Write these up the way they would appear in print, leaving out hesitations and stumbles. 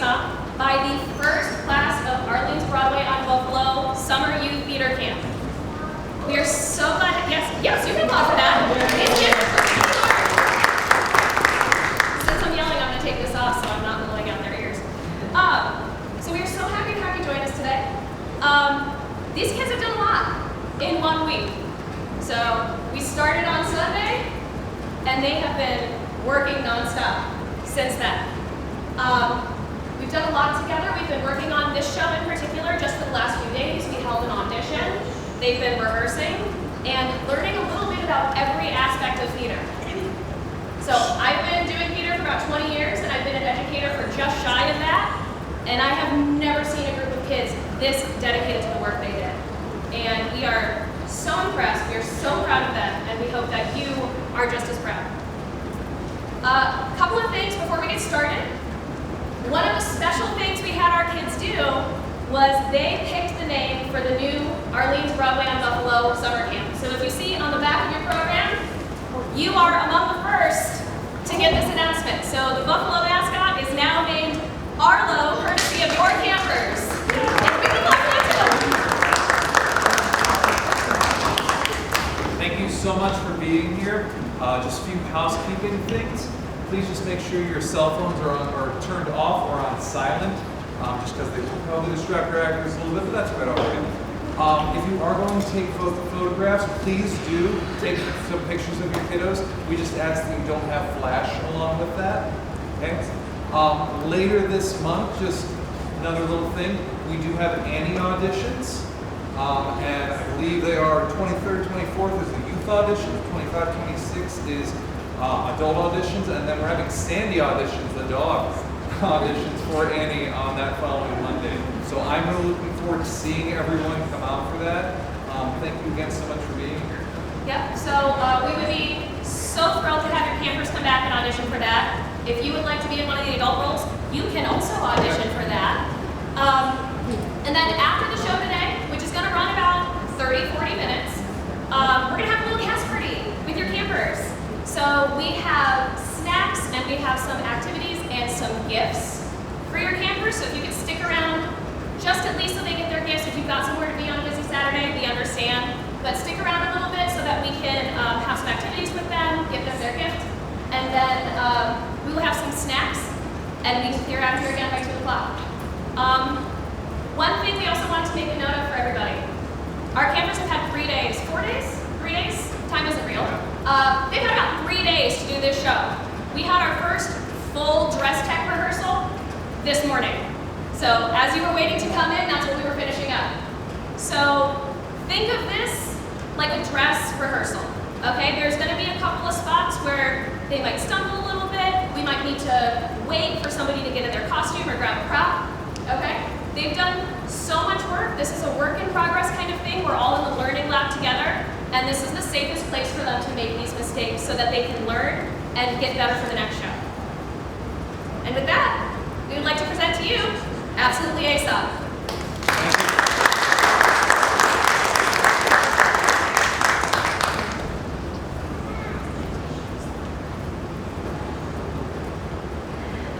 Aesop by the first class of Arlene's Broadway on Buffalo Summer Youth Theater Camp. We are so glad, yes, you can clap for that. These kids are pretty smart. Since I'm yelling, I'm going to take this off so I'm not blowing out their ears. So we are so happy to have you join us today. These kids have done a lot in 1 week. So we started on Sunday, and they have been working nonstop since then. We've done a lot together. We've been working on this show in particular just for the last few days. We held an audition. They've been rehearsing and learning a little bit about every aspect of theater. So I've been doing theater for about 20 years, and I've been an educator for just shy of that. And I have never seen a group of kids this dedicated to the work they did. And we are so impressed. We are so proud of them, and we hope that you are just as proud. A couple of things before we get started. One of the special things we had our kids do was they picked the name for the new Arlene's Broadway on Buffalo summer camp. So if you see on the back of your program, you are among the first to get this announcement. So the Buffalo mascot is now named Arlo, courtesy of your campers. And we can welcome you too. Thank you so much for being here. Just a few housekeeping things. Please just make sure your cell phones are turned off or on silent, just because they will probably distract your actors a little bit, but that's quite all right. If you are going to take photographs, please do take some pictures of your kiddos. We just ask that you don't have flash along with that. Okay? Later this month, just another little thing, we do have Annie auditions, and I believe they are 23rd, 24th is the youth audition, 25, 26 is adult auditions, and then we're having Sandy auditions, the dog auditions for Annie on that following Monday. So I'm really looking forward to seeing everyone come out for that. Thank you again so much for being here. Yep, so we would be so thrilled to have your campers come back and audition for that. If you would like to be in one of the adult roles, you can also audition for that. And then after the show today, which is going to run about 30, 40 minutes, we're going to have a little cast party with your campers. So we have snacks and we have some activities and some gifts for your campers. So if you could stick around just at least so they get their gifts. If you've got somewhere to be on a busy Saturday, we understand. But stick around a little bit so that we can have some activities with them, give them their gift. And then we will have some snacks and we can clear out here again by 2 o'clock. One thing we also wanted to make a note of for everybody. Our campers have had 3 days, 4 days? 3 days? Time isn't real. They've had about 3 days to do this show. We had our first full dress tech rehearsal this morning. So as you were waiting to come in, that's what we were finishing up. So think of this like a dress rehearsal. Okay, there's going to be a couple of spots where they might stumble a little bit. We might need to wait for somebody to get in their costume or grab a prop. Okay, they've done so much work. This is a work in progress kind of thing. We're all in the learning lab together. And this is the safest place for them to make these mistakes so that they can learn and get better for the next show. And with that, we would like to present to you, Absolutely Aesop.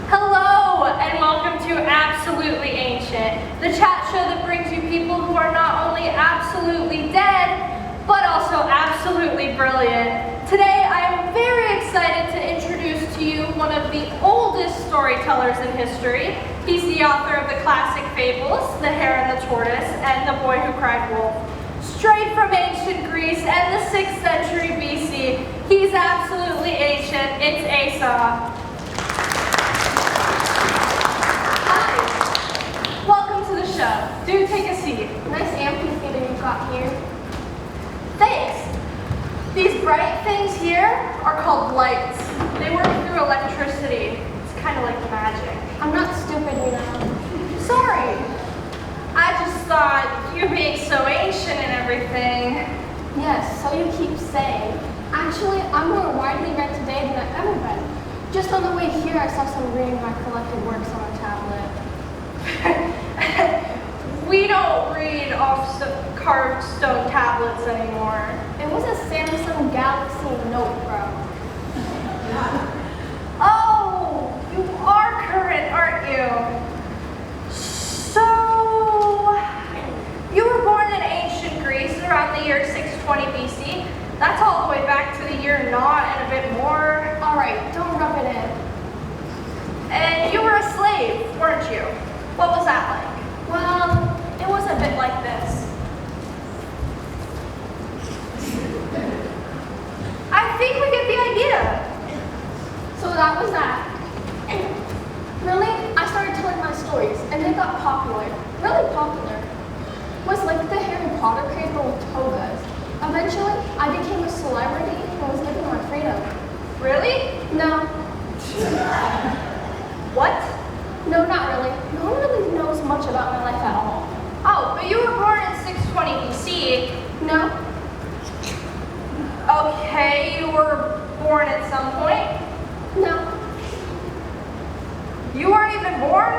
Hello, and welcome to Absolutely Ancient, the chat show that brings you people who are not only absolutely dead, but also absolutely brilliant. Today, I am very excited to introduce to you one of the oldest storytellers in history. He's the author of the classic fables, The Hare and the Tortoise, and The Boy Who Cried Wolf. Straight from ancient Greece and the 6th century BC, he's absolutely ancient. It's Aesop. Hi. Welcome to the show. Do take a seat. Nice amphitheater you've got here. Thanks. These bright things here are called lights. They work through electricity. It's kind of like magic. I'm not stupid, you know. Sorry. I just thought you being so ancient and everything. Yes, so you keep saying. Actually, I'm more widely read today than I've ever been. Just on the way here, I saw some reading my collected works on a tablet. We don't read off carved stone tablets anymore. It was a Samsung Galaxy Note Pro. Oh, you are current, aren't you? popular, really popular. Was like the Harry Potter craze but with togas. Eventually, I became a celebrity and was given my freedom. Really? No, What? no, not really. No one really knows much about my life at all. Oh, but you were born in 620 BC. No, Okay, you were born at some point. no, You weren't even born?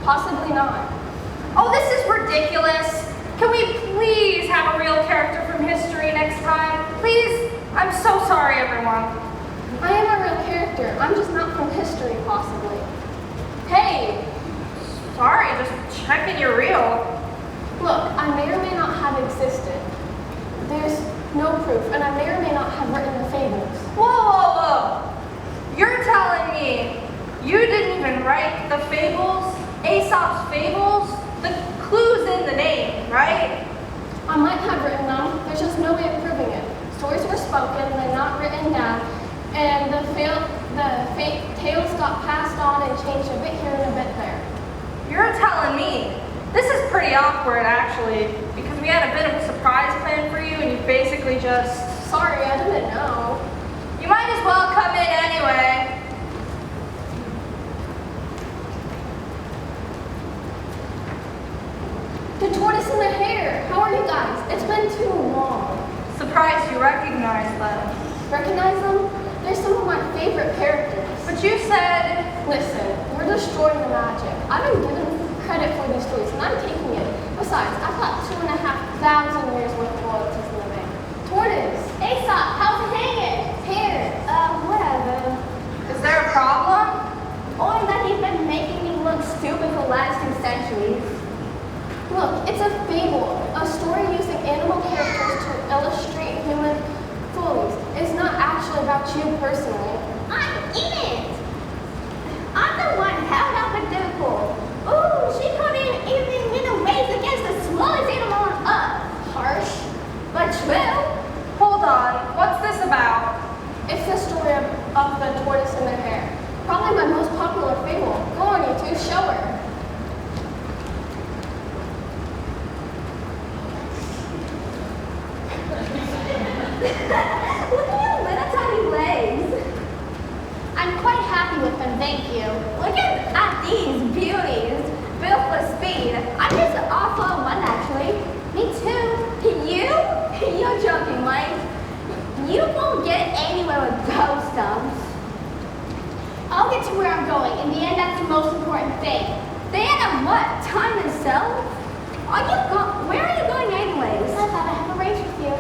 possibly not. Oh, this is ridiculous. Can we please have a real character from history next time? Please? I'm so sorry, everyone. I am a real character. I'm just not from history, possibly. Hey, Sorry, just checking you're real. look, I may or may not have existed. There's no proof, and I may or may not have written the fables. Whoa, whoa, whoa. You're telling me you didn't even write the fables? Aesop's fables? The clue's in the name, right? I might have written them. There's just no way of proving it. Stories were spoken, they're not written down, and the fake tales got passed on and changed a bit here and a bit there. You're telling me. This is pretty awkward, actually, because we had a bit of a surprise plan for you, and you basically just... Sorry, I didn't know. You might as well come in anyway. The tortoise and the hare. How are you guys? It's been too long. Surprised you recognize them. Recognize them? They're some of my favorite characters. But you said... Listen, we're destroying the magic. I've been given credit for these stories, and I'm taking it. Besides, I've got 2,500 years worth of royalties in the bank. Tortoise, Aesop, how's it hanging? Hare, whatever. Is there a problem? Or that he's been making me look stupid for the last 2 centuries. Look, it's a fable, a story using animal characters to illustrate human follies. It's not actually about you personally. I'm in it! I'm the one held up with Deadpool. Ooh, she couldn't even win a race against the smallest animal on Earth. Harsh, but true. Hold on. What's this about? It's the story of the tortoise and the hare. Probably my most popular fable. Go on, you two, show her. Look at your little tiny legs. I'm quite happy with them, thank you. Look at these beauties. Built for speed. I'm just an awful one, actually. Me too. You? You're joking, Mike. You won't get anywhere with those stumps. I'll get to where I'm going. In the end, that's the most important thing. The end of what? Time itself? Where are you going anyways? I thought I'd have a race with you.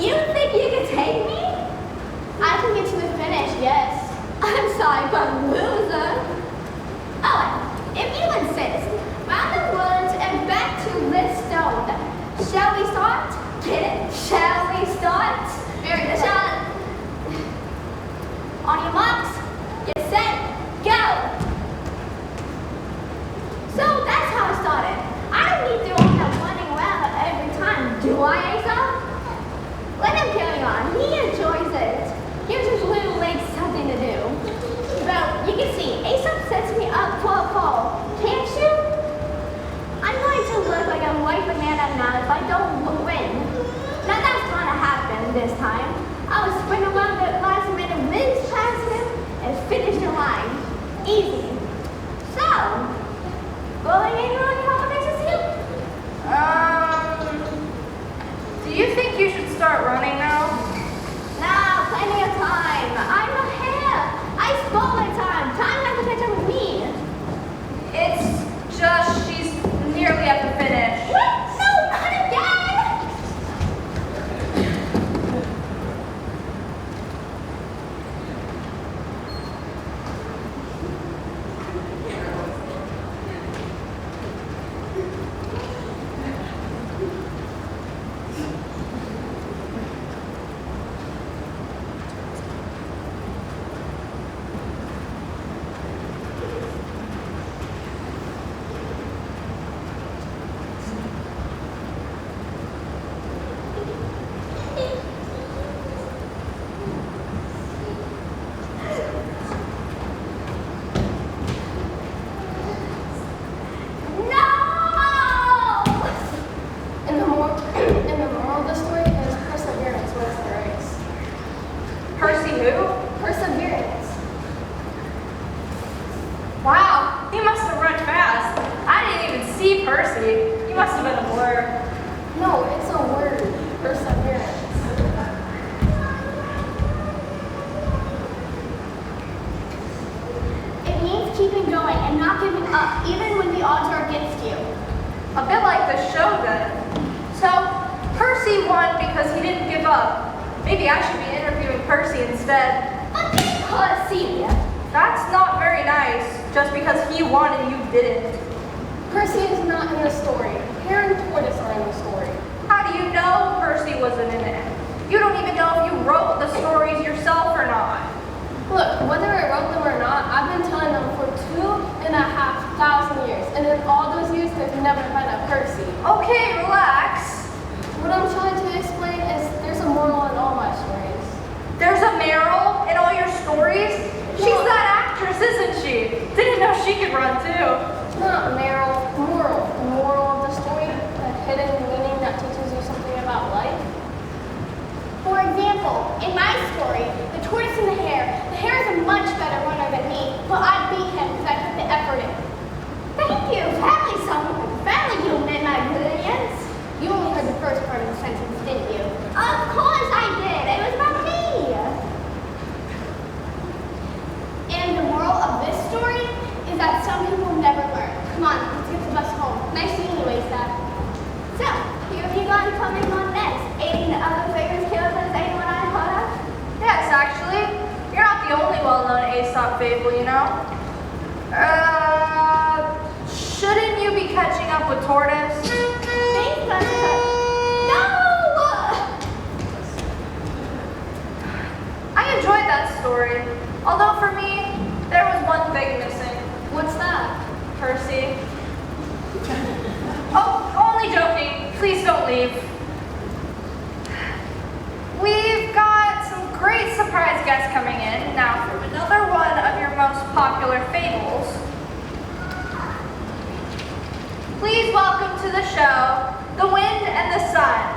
You think you can take me? I can get to the finish, yes. I'm sorry, but loser. Oh, if you insist, round the woods and back to Lidstone. Shall we start? Get it? Shall we start? Very good. On your marks, get set, go! So that's how it started. I don't need to do all that running around every time, do I, Aesop? Let him carry on. He enjoys it. Gives his little legs something to do. Well, you can see, Aesop sets me up for a fall. Can't you? I'm going to look like a white banana now if I don't win. Now that's gonna happen this time. I will sprint around the last minute, whiz past him, and finish the line. Easy. So, going in on competitions here? been a blur. No, it's a word. Perseverance. It means keeping going and not giving up, even when the odds are against you. A bit like the show then. So, Percy won because he didn't give up. Maybe I should be interviewing Percy instead. But didn't call it Celia. That's not very nice, just because he won and you didn't. Percy is not in the story. Hare and Tortoise are in the story. How do you know Percy wasn't in it? You don't even know if you wrote the stories yourself or not. Look, whether I wrote them or not, I've been telling them for 2,500 years. And in all those years, there's never been a Percy. Okay, relax. What I'm trying to explain is there's a moral in all my stories. There's a Meryl in all your stories? She's that actress, isn't she? Didn't know she could run too. Not Meryl, moral. The moral of the story, a hidden meaning that teaches you something about life. For example, in my story, the tortoise and the hare is a much better runner than me, but I beat him because I put the effort in. Thank you. Finally you met my brilliance. You only heard the first part of the sentence, didn't you? Of course I did. It was about me. And the moral of this story is that some people never learn. Come on, let's get the bus home. Nice seeing you, Aesop. So, who have you got coming on next? Aiding the other figures killed as anyone I thought of? Yes, actually. You're not the only well-known Aesop fable, you know. Shouldn't you be catching up with Tortoise? Thanks, No! I enjoyed that story. Although for me, there was one thing missing. What's that? Percy. Oh, only joking. Please don't leave. We've got some great surprise guests coming in. Now for another one of your most popular fables. Please welcome to the show, The Wind and the Sun.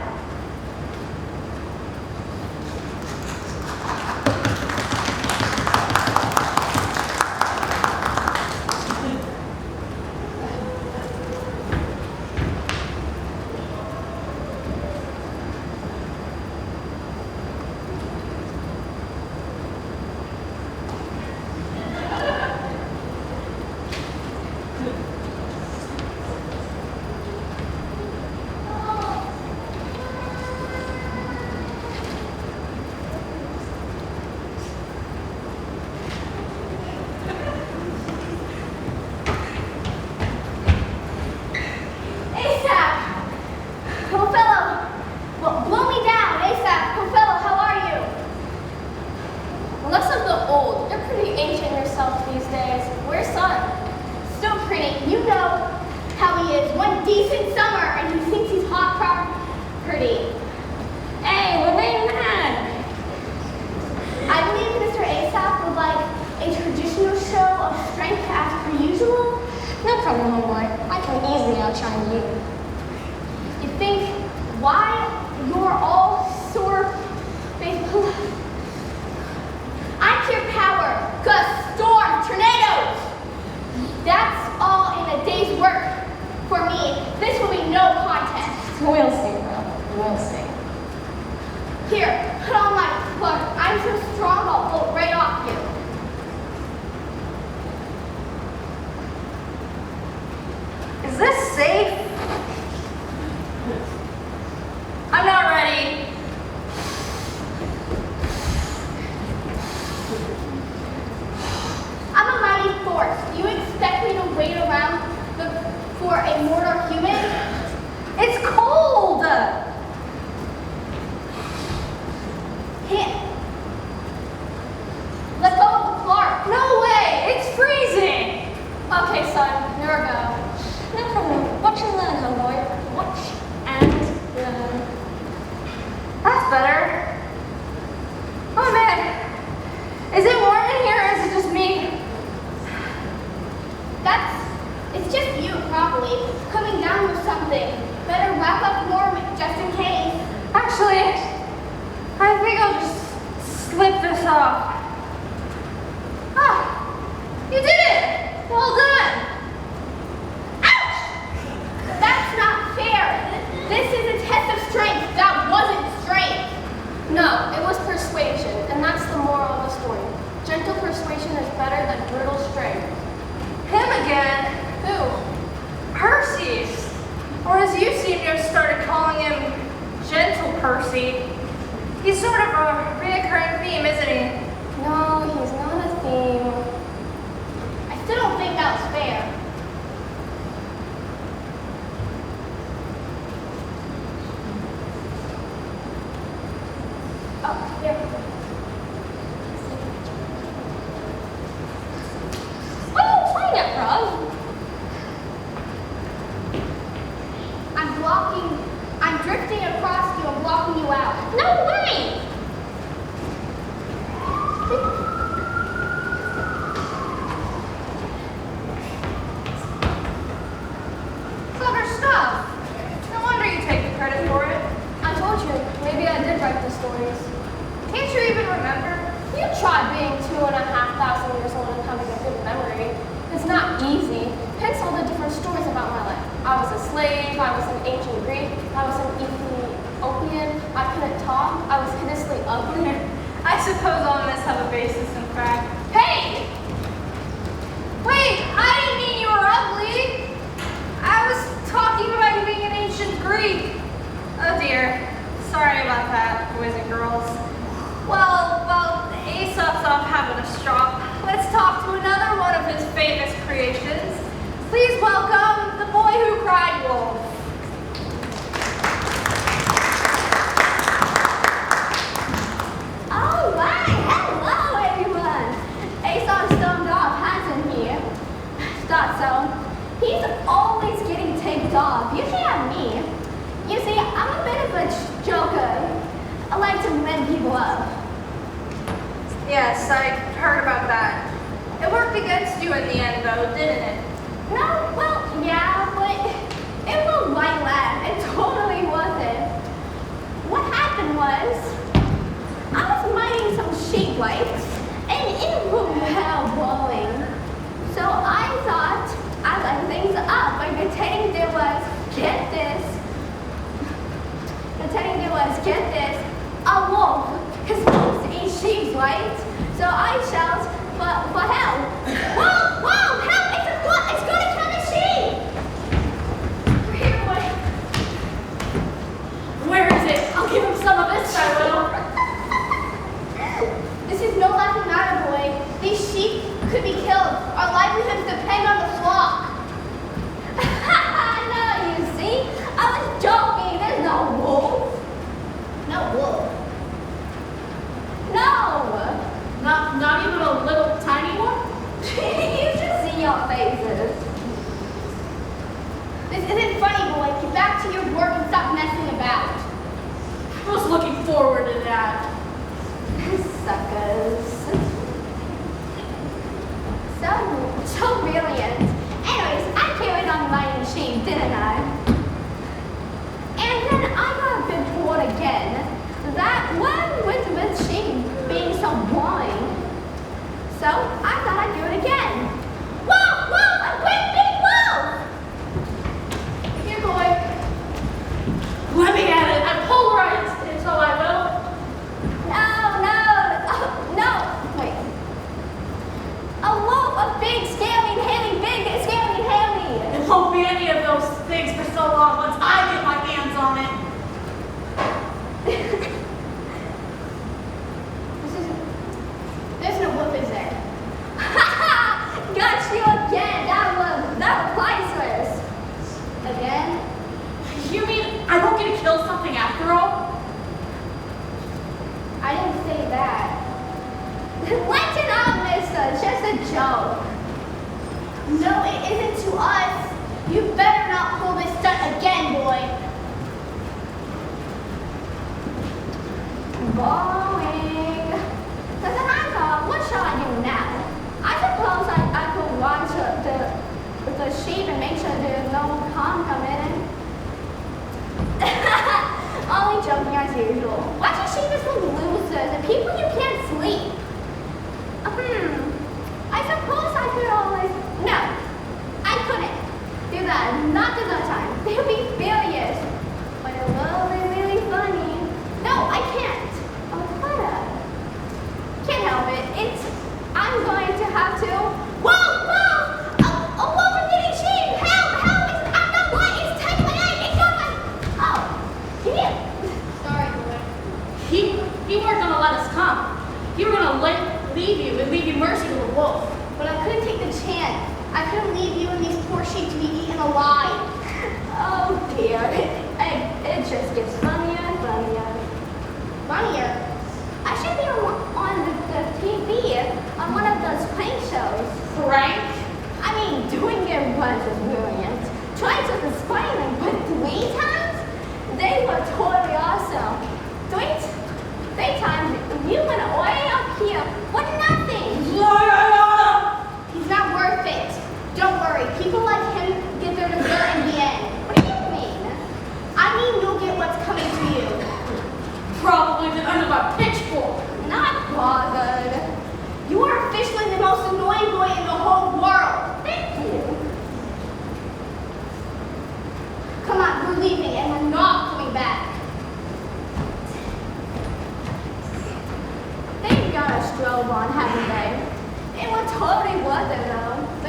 Well done! Ouch! That's not fair! see. He's sort of a reoccurring theme, isn't he? No, he's not a theme. I still don't think that was fair. Oh, here. What are you playing at, bro? I'm drifting across you and blocking you out. No way! Clever stuff. No wonder you take the credit for it. I told you, maybe I did write the stories. Can't you even remember? You tried being 2,500 years old and having a good memory. It's not easy. Hence all the different stories about my life. I was a slave, I was an ancient Greek, I was an Ethiopian, I couldn't talk, I was hideously ugly. I suppose all myths have a basis in fact. Hey! Wait, I didn't mean you were ugly. I was talking about you being an ancient Greek. Oh dear. Sorry about that, boys and girls. Well, Aesop's off having a strop. Let's talk to another one of his famous creations. Please welcome the boy who cried wolf. All right, hello everyone. Aesop stoned off, hasn't he? Thought so. He's always getting ticked off. Usually at me. You see, I'm a bit of a joker. I like to win people up. Yes, I heard about that. It worked against you in the end, though, didn't it? No, well, yeah, but it was white lad. It totally wasn't. What happened was, I was minding some sheep whites, and it was hell blowing. So I thought I'd light things up by pretending there was, get this, a wolf, because wolves eat sheep's whites. So I shout, for hell. Whoa, whoa, hell, it's going to kill the sheep! Here, boy. Where is it? I'll give him some of this, I will. This is no laughing matter, boy. These sheep could be killed. Our livelihoods depend on the flock. No, you see? I was joking. There's no wolf. No wolf. No. Not even a little tiny one? You should see your faces. This isn't funny, boy. Get back to your work and stop messing about. I was looking forward to that. Suckers. So brilliant. Anyways, I carried on lighting sheep, didn't I? And then I got a bit bored again. That one with sheep being so boring. So I thought I'd do it again. Whoa, whoa, a great big wolf! Here, boy. Let me at it. I'm polarized, and so I will. No, wait. A wolf, a big, scaly, hairy, big, scaly, hairy. It won't be any of those things for so long once I get my hands on it. There's no wolf, is there? Got you again. That applies to us. Again? You mean I won't get to kill something after all? I didn't say that. Lighten up, mister. It's just a joke. No, it isn't to us. You better not pull this stunt again, boy. Boring. Doesn't matter. What shall I do now? I suppose I could watch the sheep and make sure there's no harm coming in. Only joking as usual. Watching sheep is for losers and people you can't sleep. I suppose I could always... No, I couldn't do that. Not another time. They'll be furious. But it will be really funny. No, I can't. Oh, Clara. Can't help it. I'm going to have to... Whoa! A wolf is getting sheep! Help! I'm not white! It's taking my egg! It's on my... Oh. Can you... Sorry, boy.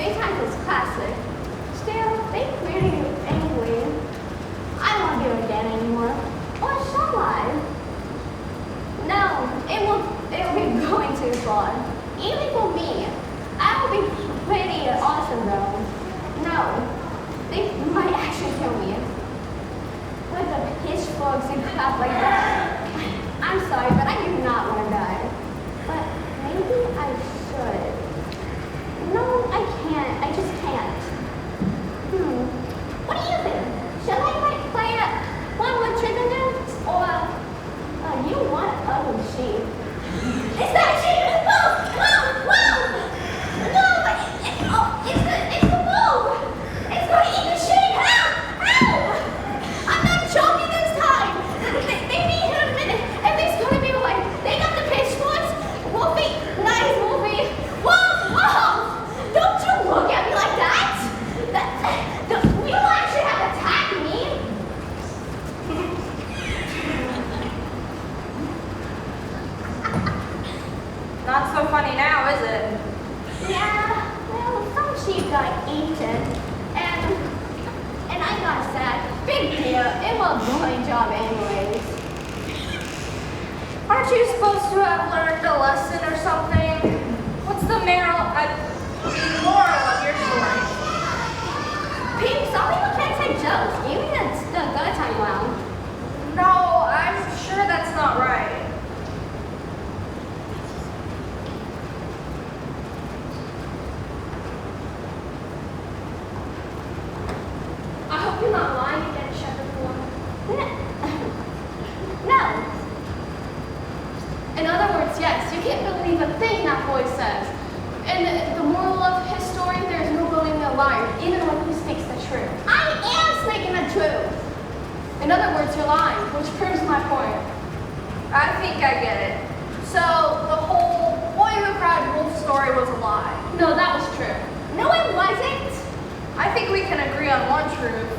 Daytime was classic. Still, they clearly angry. I won't do it again anymore. Or shall I? No, it will be going too far. Even for me, I will be pretty awesome though. No, they might actually kill me. With the pitchforks and crap like that. I'm sorry, but I do not want to die. But maybe I should. No, I can't. I just can't. What do you think? Should I like play one with chicken notes or you want ugly sheep? It's that sheep! Whoa! No, but it's the wolf! It's going to eat the sheep! Help! I'm not joking this time! They be here in a minute, and they're going to be like, they got the pitchforks. Wolfie, nice Wolfie. Wolf! Don't you look at me like that! You don't actually have to attack me. Not so funny now, is it? Yeah, well, some sheep got eaten, and I got sad. Big deal. It was a boring job anyways. Aren't you supposed to have learned a lesson or something? What's the moral of your story? Pete, some people can't say jokes. Even the good time clown. No, I'm sure that's not right. I hope you're not lying again, Shepherd Boy. No. In other words, yes, you can't believe a thing that boy says. And the moral of his story, there's no believing a liar, even when he speaks the truth. I am speaking the truth. In other words, you're lying, which proves my point. I think I get it. So the whole boy who cried wolf story was a lie. No, that was true. No, it wasn't. I think we can agree on one truth.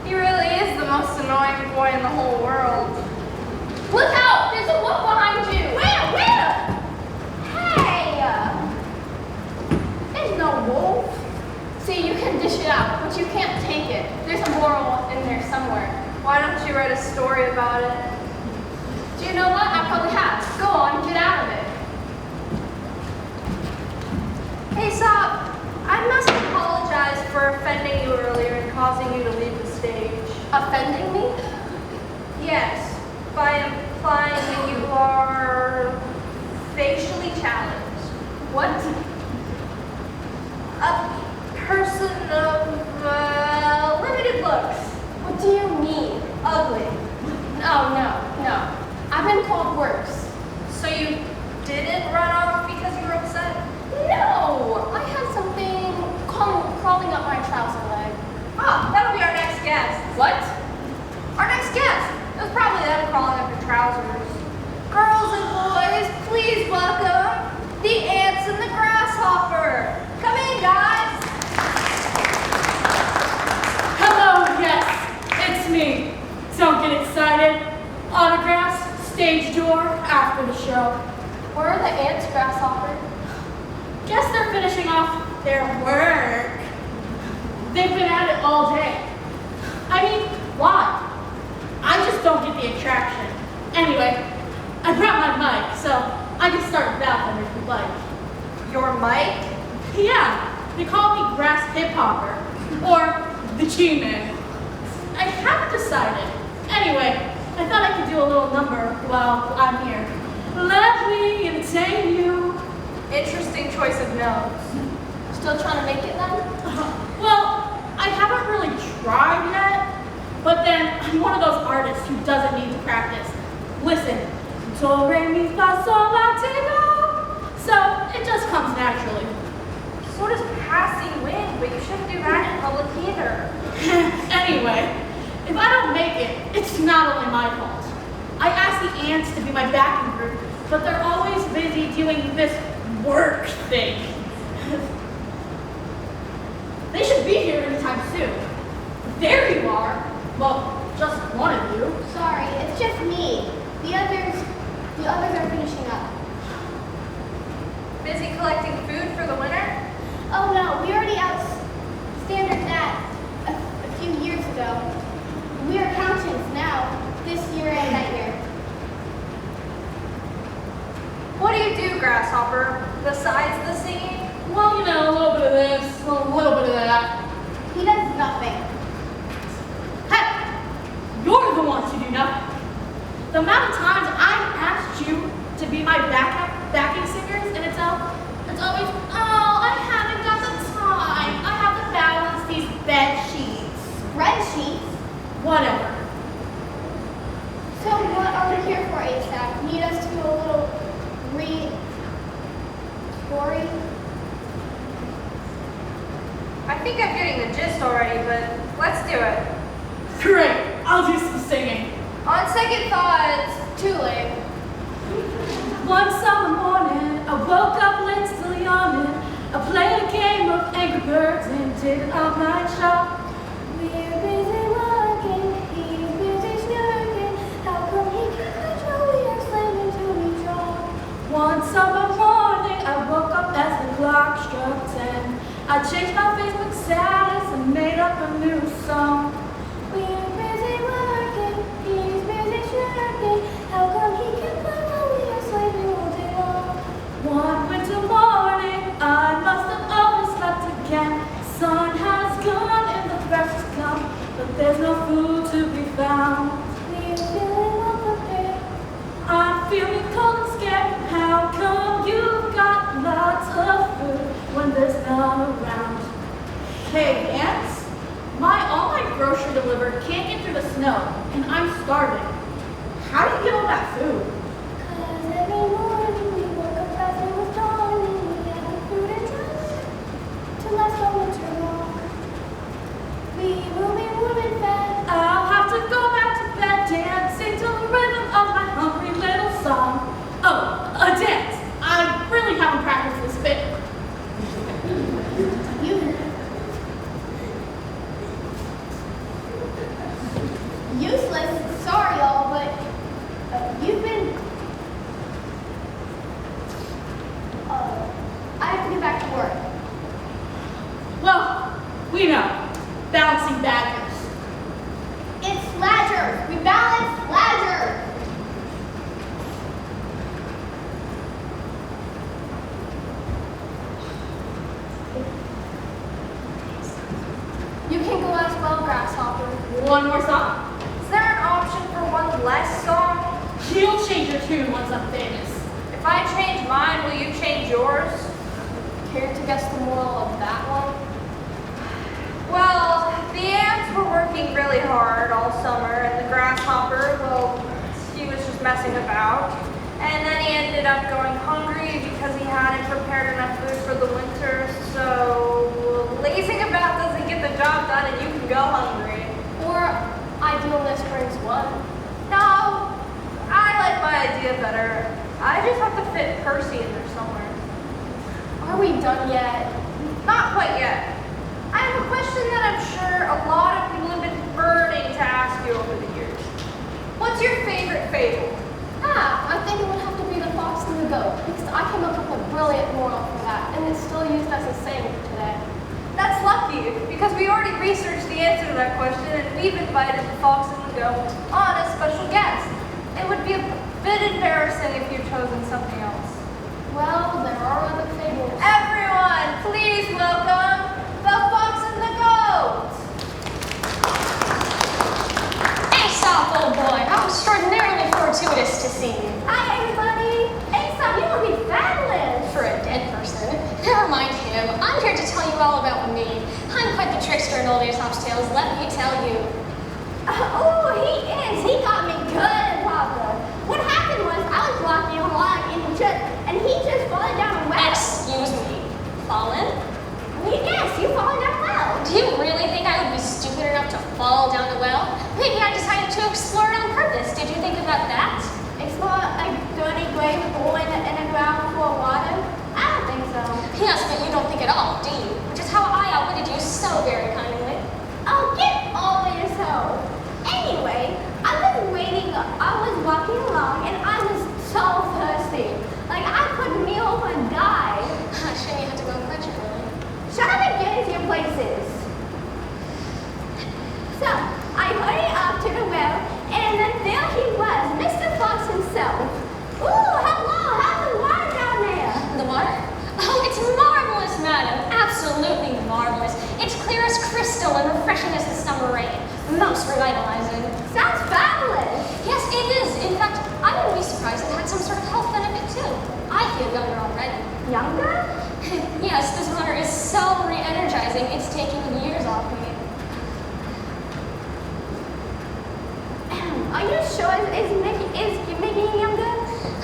He really is the most annoying boy in the whole world. Look out! There's a wolf behind you! Where? Hey! There's no wolf. See, you can dish it out, but you can't take it. There's a moral in there somewhere. Why don't you write a story about it? Do you know what? I probably have. Go on, get out of it. Aesop, I must apologize for offending you earlier and causing you to leave the stage. Offending me? Yes, by implying that you are facially challenged. What? A person of limited looks. What do you mean? Ugly. No. I've been called worse. So you didn't run off because you were upset? No! I had something crawling up my trouser leg. Ah, that'll be our next guest. What? Our next guest. It was probably them crawling up your trousers. Girls and boys, please welcome the ants and the grasshopper. Come in, guys. Hello, yes, it's me. Don't get excited. Autographs, stage door, after the show. Where are the ants, grasshopper? Guess they're finishing off their work. They've been at it all day. I mean, why? I just don't get the attraction. Anyway, I brought my mic, so I can start without them if you'd like. Your mic? Yeah, they call me Grass Hip Hopper, or the G-Man. I haven't decided. Anyway, I thought I could do a little number while I'm here. Let me entertain you. Interesting choice of notes. Still trying to make it then? Well, I haven't really tried yet, but then I'm one of those artists who doesn't need to practice. Listen, do, re, mi, fa, sol, la, ti, do. So it just comes naturally. So does passing wind, but you shouldn't do that in public either. Anyway, if I don't make it, it's not only my fault. I asked the ants to be my backing group, but they're always busy doing this work thing. They should be here anytime soon. There you are. Well, just one of you. Sorry, it's just me. The others are finishing up. Busy collecting food for the winter? Oh no, we already out you do, Grasshopper, besides the singing? Well, you know, a little bit of this, a little bit of that. He does nothing. Hey, you're the ones who do nothing. The amount of times I've asked you to be my backing singers, and it's always, oh, I haven't got the time. I have to balance these bed sheets. Spreadsheets. Whatever. So what are we here for, Aesop? Need us to do a little story? I think I'm getting the gist already, but let's do it. Great, I'll do some singing. On second thought, it's too late. One summer morning, I woke up late, still yawning. I played a game of Angry Birds and did an all-night show. We're busy working, he's busy snurking. How come he can't control? We are slaves to each other. One summer morning, I woke up as the clock struck 10. I changed my Facebook status and made up a new song. We're busy working, he's busy snurking. How come he can't control? We are slaves all day long. One winter morning, I must have overslept again. Sun has gone and the grass has come, but there's no food to be found. We're feeling unprepared. I'm feeling cold and scared. How come you've got lots of food when there's none around? Hey, ants, all my grocery delivered can't get through the snow, and I'm starving. How do you get all that food? 'Cause every morning we woke up as it was dawning. We had food and drugs to last all winter long. We will be warm and fed. I'll have to go back to bed dancing to the rhythm of my hungry little song. Oh, a dance. I really haven't practiced this bit. Useless. Sorry, y'all, but you've been. I have to get back to work. Well, we know. Bouncing badgers. It's ladger. We balance ladger. You can go as well, Grasshopper. One more song. Is there an option for one less song? You'll change your tune once I'm famous. If I change mine, will you change yours? Care to guess the moral of that one? Well, the ants were working really hard all summer, and the grasshopper, well, he was just messing about. And then he ended up going hungry because he hadn't prepared enough food for the winter. So lazing about doesn't get the job done, and you can go hungry. Or idealness brings one. No, I like my idea better. I just have to fit Percy in there somewhere. Are we done yet? Not quite yet. I have a question that I'm sure a lot of people have been burning to ask you over the years. What's your favorite fable? I think it would have to be the fox and the goat, because I came up with a brilliant moral for that, and it's still used as a saying today. That's lucky, because we already researched the answer to that question, and we've invited the fox and the goat on as special guests. It would be a bit embarrassing if you'd chosen something else. Well, there are other fables. Everyone, please welcome the fox and the goat! Aesop, old boy, how extraordinarily fortuitous to see you. Hi, everybody. Aesop, you look fabulous. For a dead person. Never mind him. I'm here to tell you all about me. I'm quite the trickster in old Aesop's tales, let me tell you. Oh, he is. He got me good, Papa. What happened was I was walking along in the church, and he just fallen down a well. Excuse me. Fallen? Yes, you fallen down a well. Do you really think I would be stupid enough to fall down a well? Maybe I decided to explore it on purpose. Did you think about that? Explore a dirty grave hole in the ground full of water? I don't think so. Yes, but you don't think at all, do you? Which is how I outwitted you so very kindly. Oh, get over yourself. Anyway, I was waiting. I was walking along, and I was so thirsty. Like, I could kneel and die. Shouldn't you have to go and quench it, really? Shut up and get into your places. So, I hurried up to the well, and then there he was, Mr. Fox himself. Ooh, hello, how's the water down most revitalizing. Sounds fabulous. Yes, it is. In fact, I wouldn't be surprised if it had some sort of health benefit too. I feel younger already. Younger? Yes, this water is so re-energizing, it's taking years off me. Are you sure is making you younger?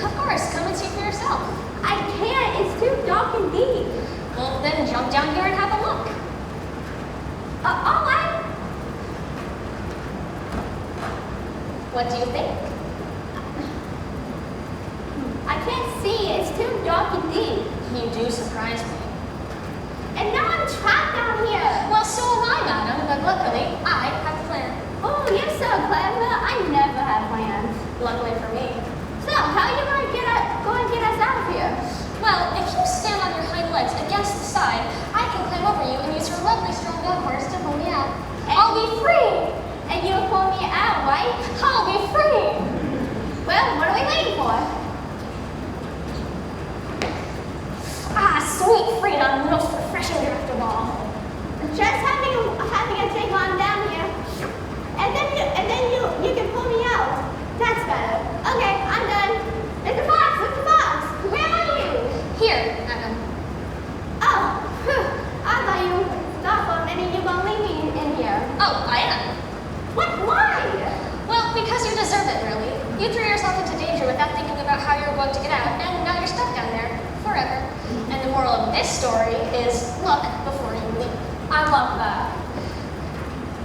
Of course, come and see for yourself. I can't. It's too dark and deep. Well, then jump down here and have a look. All right. What do you think? I can't see. It's too dark and deep. You do surprise me. And now I'm trapped down here. Well, so am I, madam, but luckily, I have a plan. Oh, you're so clever. I never have plans. Luckily for me. So, how are you going to get us out of here? Well, if you stand on your hind legs against the side, I can climb over you and use your lovely strong dog horns to pull me out. I'll be free! And you'll pull me out, right? I'll be free! Well, what are we waiting for? Ah, sweet freedom, most refreshing after all. Just having a drink on down here. And then you can pull me out. That's better. Okay, I'm done. Mr. Fox, Mr. Fox, where are you? Here, madam. Oh, I thought you stopped for a minute. You're going to leave me in here. Oh, I am. What? Why? Well, because you deserve it, really. You threw yourself into danger without thinking about how you were going to get out, and now you're stuck down there forever. And the moral of this story is look before you leap. I love that.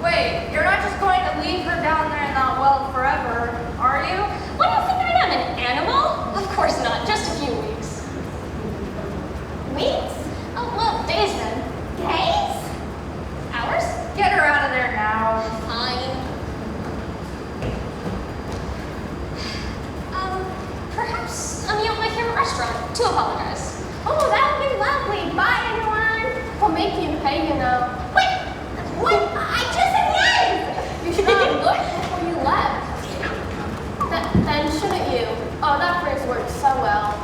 Wait, you're not just going to leave her down there in that well forever, are you? What do you think I am, an animal? Of course not, just a few weeks. Weeks? Oh, well, days then. Days? Hours? Get her out of there now. Fine. Perhaps a meal at my favorite restaurant, to apologize. Oh, that would be lovely. Bye, everyone. We'll make you pay, you know. Wait, what? I just said yes. You should have looked before you left. Then shouldn't you? Oh, that phrase works so well.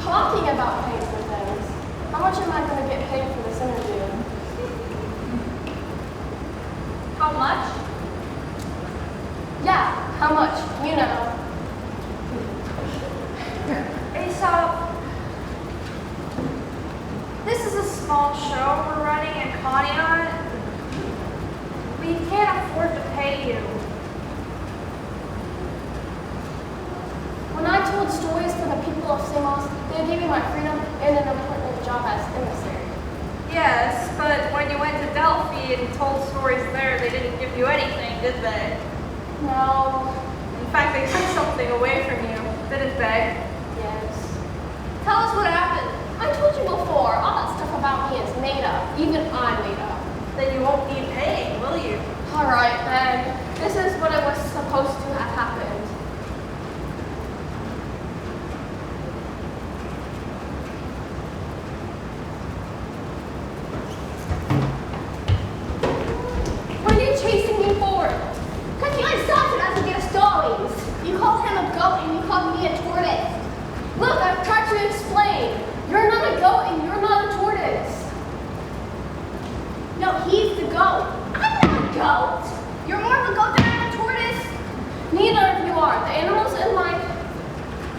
Talking about paying for things. How much am I going to get paid for this interview? How much? Yeah, how much? You know. Aesop, this is a small show we're running in Conneaut. We can't afford to pay you. When I told stories for the people of Samos, they gave me my freedom and an important job as emissary. Yes, but when you went to Delphi and told stories there, they didn't give you anything, did they? No. In fact, they took something away from you, didn't they? Yes. Tell us what happened. I told you before, all that stuff about me is made up. Even I made up. Then you won't need paying, will you? All right, then. This is what it was supposed to have happened. What are you chasing me for? Because you insulted us with your stories. You called him a goat and you called me a tortoise. Look, I've tried to explain. You're not a goat and you're not a tortoise. No, he's the goat. I'm not a goat. You're more of a goat than I'm a tortoise. Neither of you are. The animals in my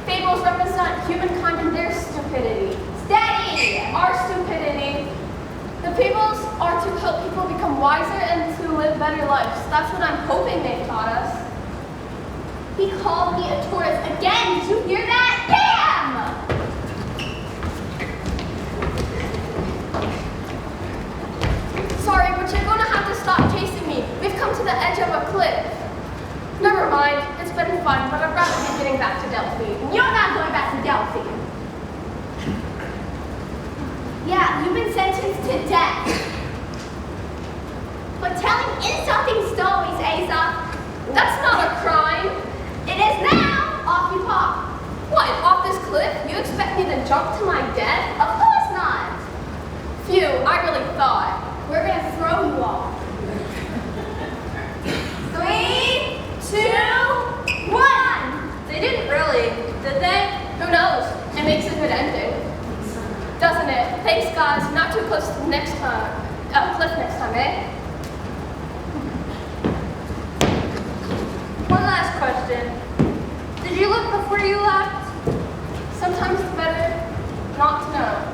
fables represent humankind and their stupidity. Steady. Our stupidity. The fables are to help people become wiser and to live better lives. That's what I'm hoping they taught us. He called me a tortoise again. Did you hear that? Damn! Sorry, but you're going to have to stop chasing me. We've come to the edge of a cliff. Never mind. It's been fun, but I'd rather be getting back to Delphi. You're not going back to Delphi. Yeah, you've been sentenced to death. For telling insulting stories, Aesop. That's not a crime. It is now. Off you pop. What, off this cliff? You expect me to jump to my death? Of course not. Phew, I really thought. We're going to throw you off. 3, 2, 1. They didn't really, did they? Who knows? It makes a good ending. Doesn't it? Thanks, guys. Not too close to the next time. Cliff next time, eh? question. Did you look before you left? Sometimes it's better not to know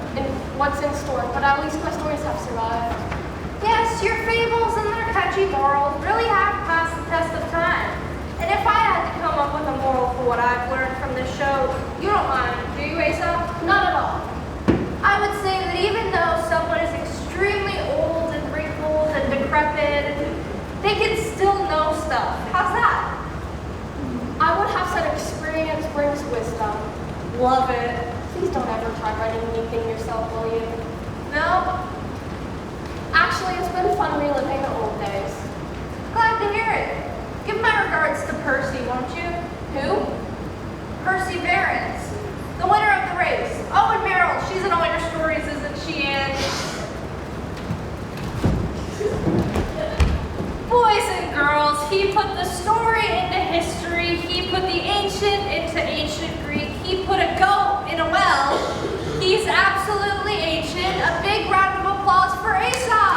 what's in store, but at least my stories have survived. Yes, your fables and their catchy morals really have passed the test of time. And if I had to come up with a moral for what I've learned from this show, you don't mind, do you, Aesop? Not at all. I would say that even though someone is extremely old and wrinkled and decrepit, they can still know stuff. How's that? I would have said experience brings wisdom. Love it. Please don't ever try writing anything yourself, will you? No? Actually, it's been fun reliving the old days. Glad to hear it. Give my regards to Percy, won't you? Who? Perseverance, the winner of the race. Oh, and Meryl, she's in all your stories, isn't she, Anne? Boys and girls, he put the story into history. He put the ancient into ancient Greek. He put a goat in a well. He's absolutely ancient. A big round of applause for Aesop.